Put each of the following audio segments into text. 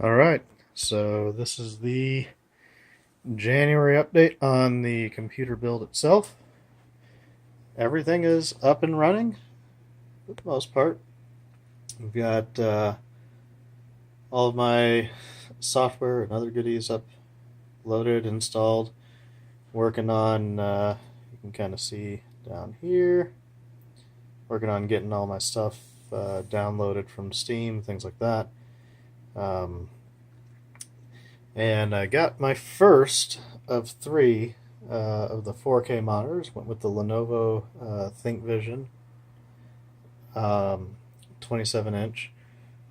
Alright, so this is the January update on the computer build itself. Everything is up and running for the most part. We've got all of my software and other goodies uploaded, installed, working on, you can kind of see down here, working on getting all my stuff downloaded from Steam, things like that. And I got my first of three of the 4K monitors. Went with the Lenovo Thinkvision 27-inch.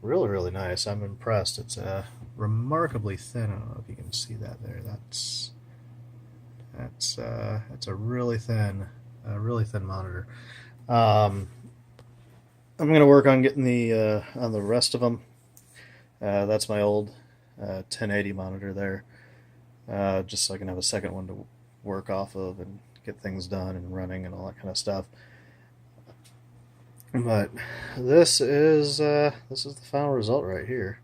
Really, really nice. I'm impressed. It's remarkably thin. I don't know if you can see that there. That's a really thin monitor. I'm going to work on getting the on the rest of them. That's my old 1080 monitor there, just so I can have a second one to work off of and get things done and running and all that kind of stuff. But this is the final result right here.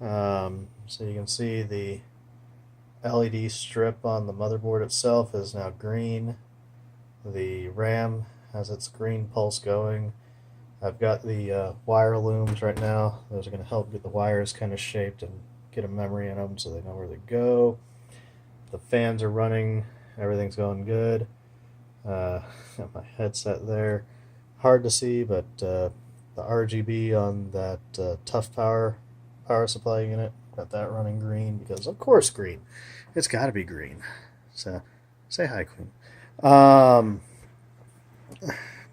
So you can see the LED strip on the motherboard itself is now green. The RAM has its green pulse going. I've got the wire looms right now. Those are going to help get the wires kind of shaped and get a memory in them so they know where they go. The fans are running. Everything's going good. Got my headset there. Hard to see, but the RGB on that Toughpower power supply unit, got that running green because, of course, green. It's got to be green. So, say hi, Queen.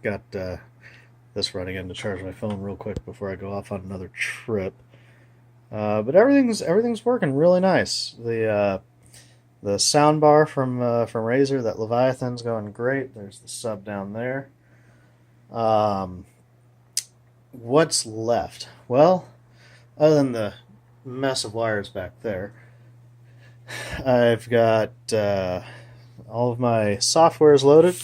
Got this running in to charge my phone real quick before I go off on another trip. But everything's working really nice. The sound bar from Razer, that Leviathan's going great. There's the sub down there. What's left? Well, other than the mess of wires back there, I've got all of my software is loaded.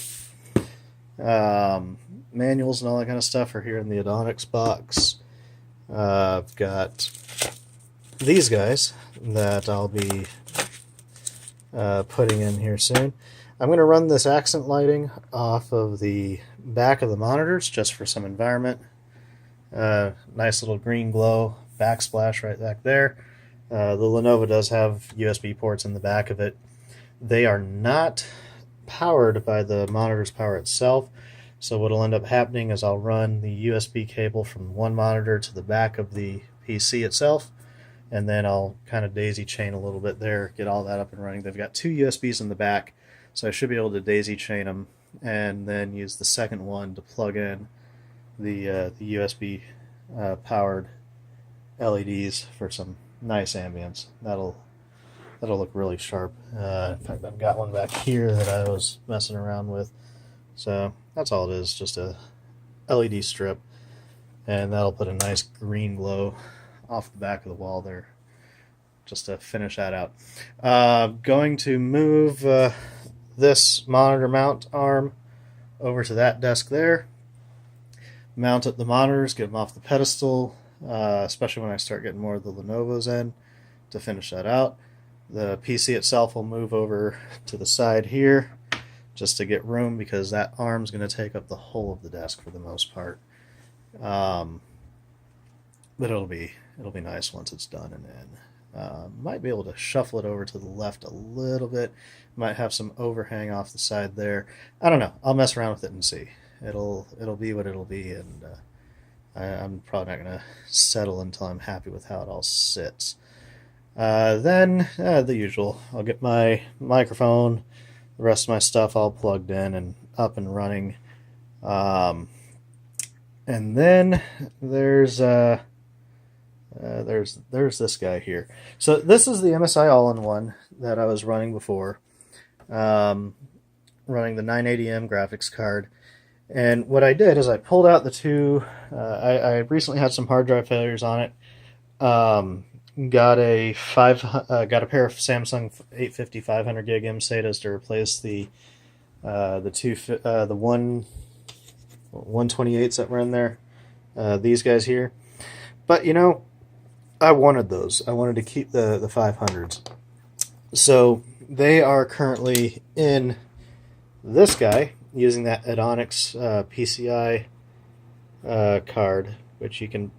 Manuals and all that kind of stuff are here in the Adonics box. I've got these guys that I'll be putting in here soon. I'm going to run this accent lighting off of the back of the monitors just for some environment. Nice little green glow backsplash right back there. The Lenovo does have USB ports in the back of it. They are not powered by the monitor's power itself. So what will end up happening is I'll run the USB cable from one monitor to the back of the PC itself, and then I'll kind of daisy chain a little bit there, get all that up and running. They've got two USBs in the back, so I should be able to daisy chain them, and then use the second one to plug in the USB powered LEDs for some nice ambience. That'll look really sharp. In fact, I've got one back here that I was messing around with. So that's all it is, just a LED strip, and that'll put a nice green glow off the back of the wall there, just to finish that out. Going to move this monitor mount arm over to that desk there, mount up the monitors, get them off the pedestal, especially when I start getting more of the Lenovo's in, to finish that out. The PC itself will move over to the side here just to get room, because that arm's going to take up the whole of the desk for the most part. But it'll be nice once it's done and in. Might be able to shuffle it over to the left a little bit. Might have some overhang off the side there. I don't know. I'll mess around with it and see. It'll be what it'll be, and I'm probably not going to settle until I'm happy with how it all sits. Then the usual. I'll get my microphone, the rest of my stuff all plugged in and up and running. And then there's this guy here. So this is the MSI all-in-one that I was running before, running the 980M graphics card. And what I did is I pulled out the two. I recently had some hard drive failures on it. Got a pair of Samsung 850 500 gig mSATAs to replace the 128s that were in there. These guys here. But you know, I wanted those. I wanted to keep the 500s. So they are currently in this guy using that Adonics PCI card, which you can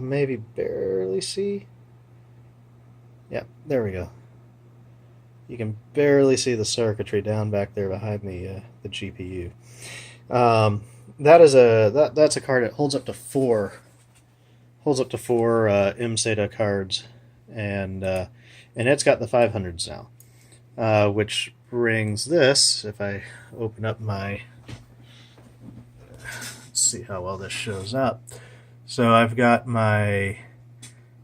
maybe barely see. Yeah, there we go. You can barely see the circuitry down back there behind the GPU. That's a card that holds up to four mSata cards, and it's got the 500s now, which brings this. If I open up my, let's see how well this shows up. So I've got my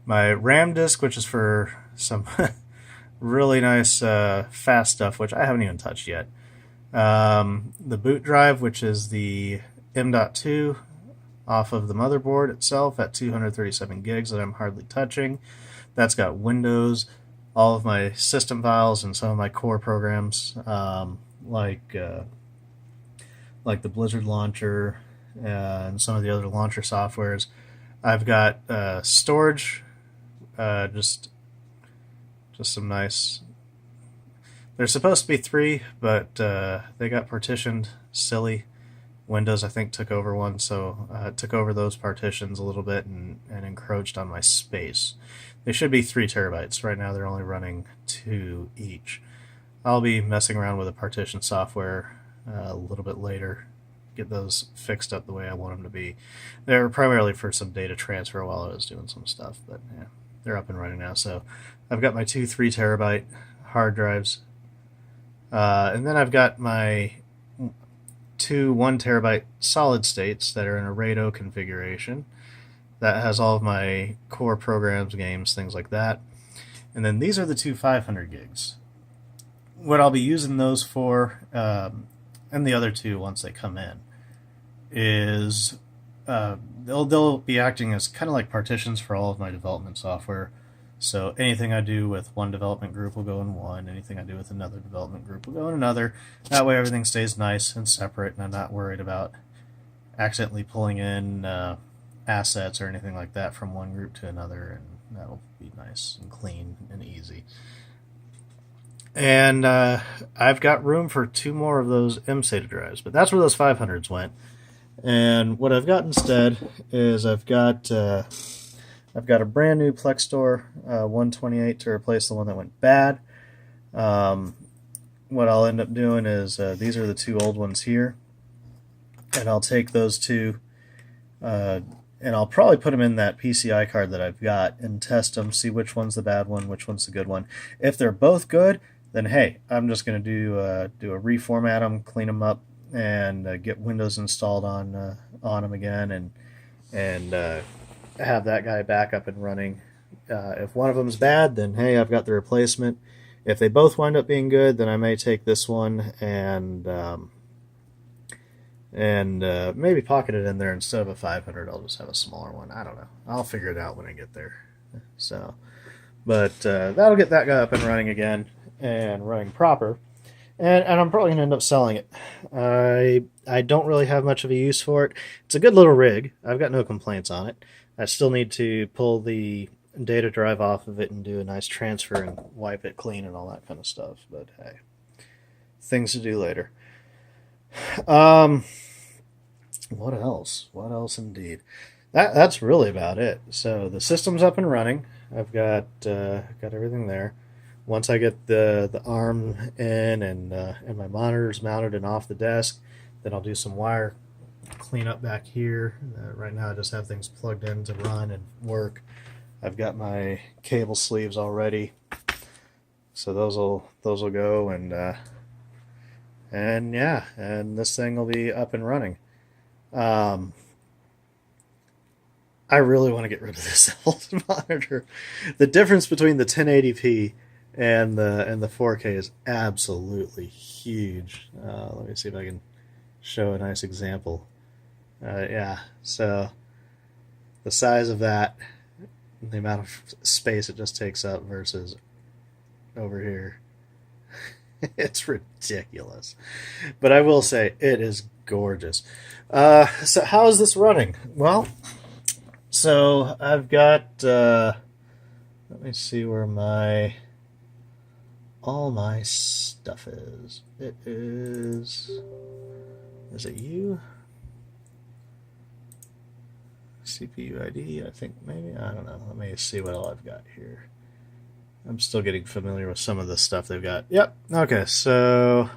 RAM disk, which is for some really nice fast stuff, which I haven't even touched yet. The boot drive, which is the M.2 off of the motherboard itself at 237 gigs that I'm hardly touching. That's got Windows, all of my system files, and some of my core programs, like the Blizzard launcher and some of the other launcher softwares. I've got storage, just some nice. There's supposed to be 3, but they got partitioned silly. Windows, I think, took over one, so it took over those partitions a little bit and encroached on my space. They should be 3 terabytes. Right now they're only running 2 each. I'll be messing around with the partition software a little bit later, get those fixed up the way I want them to be. They're primarily for some data transfer while I was doing some stuff, but yeah, they're up and running now. So I've got my 2 3 terabyte hard drives, and then I've got my 2 1 terabyte solid states that are in a RAID configuration. That has all of my core programs, games, things like that. And then these are the 2 500 gigs. What I'll be using those for, and the other 2 once they come in, is they'll be acting as kind of like partitions for all of my development software. So anything I do with one development group will go in one, anything I do with another development group will go in another. That way everything stays nice and separate, and I'm not worried about accidentally pulling in assets or anything like that from one group to another, and that'll be nice and clean and easy. And I've got room for 2 more of those mSata drives, but that's where those 500s went. And what I've got instead is I've got a brand new Plextor 128 to replace the one that went bad. What I'll end up doing is these are the 2 old ones here, and I'll take those 2 and I'll probably put them in that PCI card that I've got and test them, see which one's the bad one, which one's the good one. If they're both good, then hey, I'm just going to do a reformat them, clean them up, and get Windows installed on them again, and have that guy back up and running. If one of them's bad, then hey, I've got the replacement. If they both wind up being good, then I may take this one and maybe pocket it in there instead of a 500. I'll just have a smaller one. I don't know. I'll figure it out when I get there. So, but that'll get that guy up and running again and running proper. And I'm probably going to end up selling it. I don't really have much of a use for it. It's a good little rig. I've got no complaints on it. I still need to pull the data drive off of it and do a nice transfer and wipe it clean and all that kind of stuff. But hey, things to do later. What else? What else indeed? That's really about it. So the system's up and running. I've got everything there. Once I get the ARM in and my monitors mounted and off the desk, then I'll do some wire cleanup back here. Right now I just have things plugged in to run and work. I've got my cable sleeves already, so those will go, and yeah, and this thing will be up and running. I really want to get rid of this old monitor. The difference between the 1080p and the 4K is absolutely huge. Let me see if I can show a nice example. Yeah, so the size of that, the amount of space it just takes up versus over here, it's ridiculous. But I will say it is gorgeous. So how is this running? Well, So I've got, let me see where all my stuff is. It is it you? CPU ID, I think maybe? I don't know. Let me see what all I've got here. I'm still getting familiar with some of the stuff they've got. Yep. Okay, so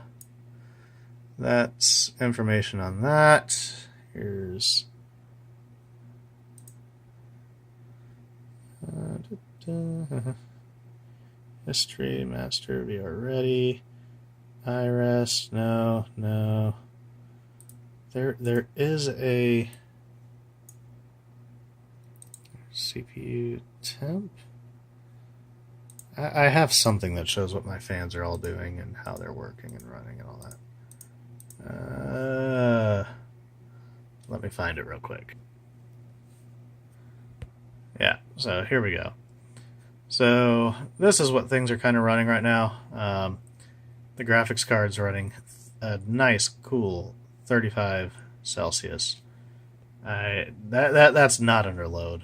that's information on that. Here's history, master, VR ready, iRest, no. There is a CPU temp. I have something that shows what my fans are all doing and how they're working and running and all that. Let me find it real quick. Yeah, so here we go. So this is what things are kind of running right now. The graphics card's running a nice, cool 35 Celsius. That's not under load.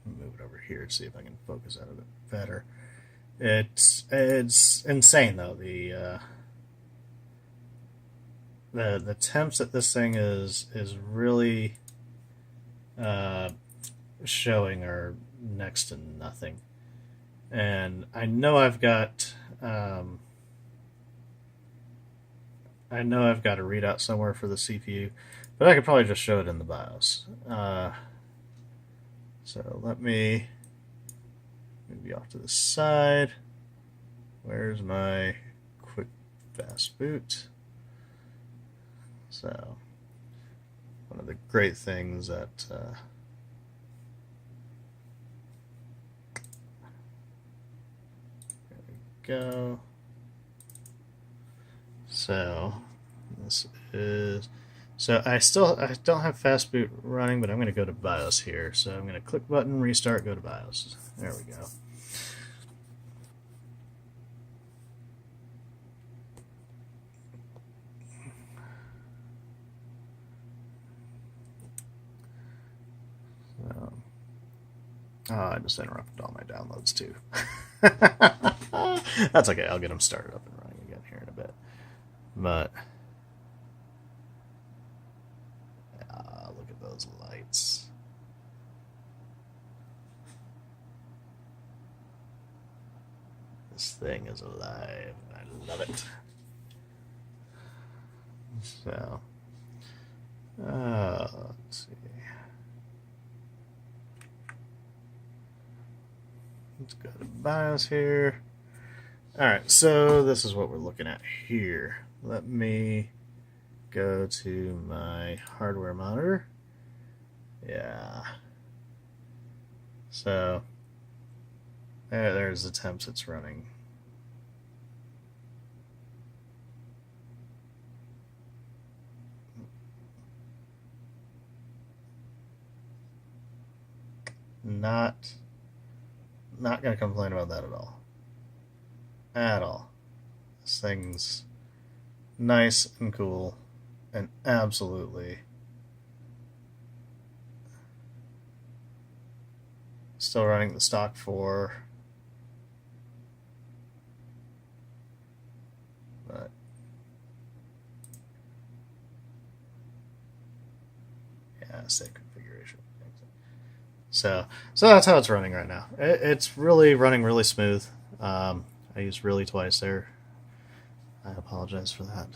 Move it over here to see if I can focus out a bit better. It's insane though. The temps that this thing is really showing are next to nothing. And I know I've got a readout somewhere for the CPU, but I could probably just show it in the BIOS. So let me move you off to the side. Where's my quick fast boot? So one of the great things that there we go. So this is, so I don't have fast boot running, but I'm going to go to BIOS here. So I'm going to click button, restart, go to BIOS. There we go. Oh, I just interrupted all my downloads too. That's okay. I'll get them started up and running again here in a bit. But look at those lights. This thing is alive. I love it. So, let's see. Let's go to BIOS here. Alright, so this is what we're looking at here. Let me go to my hardware monitor. Yeah. So, there's the temps it's running. Not going to complain about that at all. At all. This thing's nice and cool and absolutely still running the stock 4. But yeah, save configuration. So that's how it's running right now. It's really running really smooth. I used really twice there. I apologize for that.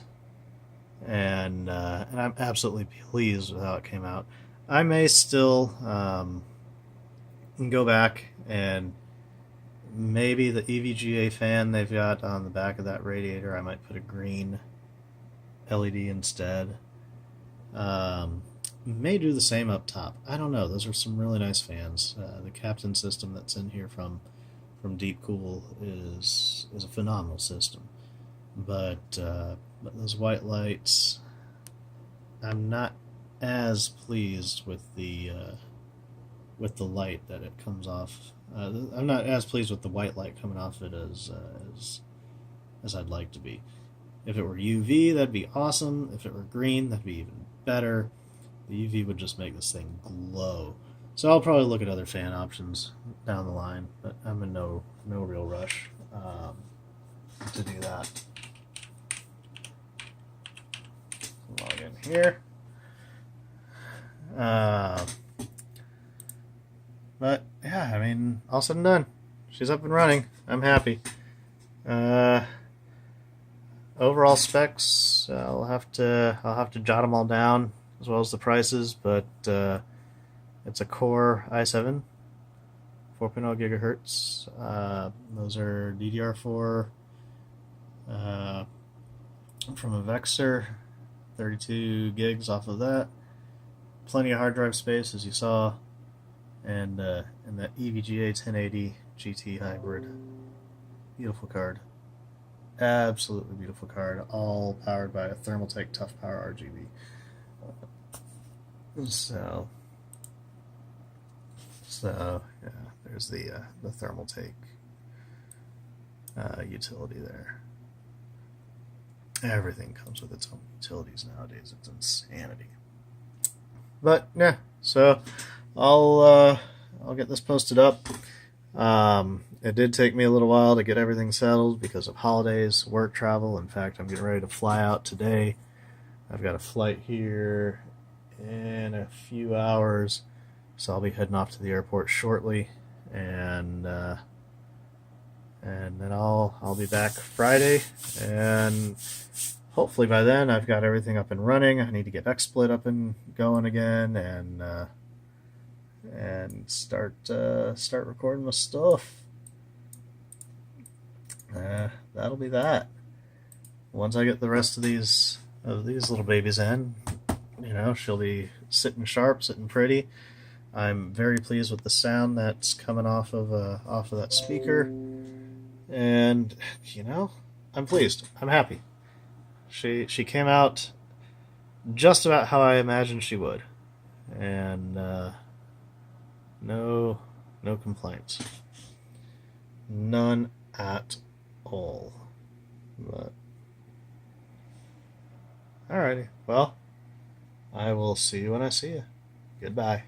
And I'm absolutely pleased with how it came out. I may still go back and maybe the EVGA fan they've got on the back of that radiator, I might put a green LED instead. May do the same up top. I don't know. Those are some really nice fans. The Captain system that's in here from DeepCool is a phenomenal system. But those white lights, I'm not as pleased with the light that it comes off. I'm not as pleased with the white light coming off it as I'd like to be. If it were UV, that'd be awesome. If it were green, that'd be even better. The UV would just make this thing glow. So I'll probably look at other fan options down the line, but I'm in no real rush to do that. Log in here. But yeah, I mean, all said and done, she's up and running. I'm happy. Overall specs, I'll have to jot them all down, as well as the prices. But it's a Core i7, 4.0 gigahertz. Those are DDR4 from Avexir, 32 gigs off of that. Plenty of hard drive space, as you saw, and that EVGA 1080 GT hybrid. Beautiful card. Absolutely beautiful card. All powered by a Thermaltake Toughpower RGB. So yeah, there's the Thermaltake utility there. Everything comes with its own utilities nowadays. It's insanity. But yeah, so I'll get this posted up. It did take me a little while to get everything settled because of holidays, work travel. In fact, I'm getting ready to fly out today. I've got a flight here in a few hours, so I'll be heading off to the airport shortly, and then I'll be back Friday, and hopefully by then I've got everything up and running. I need to get XSplit up and going again, and start recording my stuff. That'll be that. Once I get the rest of these little babies in, she'll be sitting sharp, sitting pretty. I'm very pleased with the sound that's coming off of that speaker, and I'm pleased. I'm happy. She came out just about how I imagined she would, and no complaints, none at all. But alrighty, well, I will see you when I see you. Goodbye.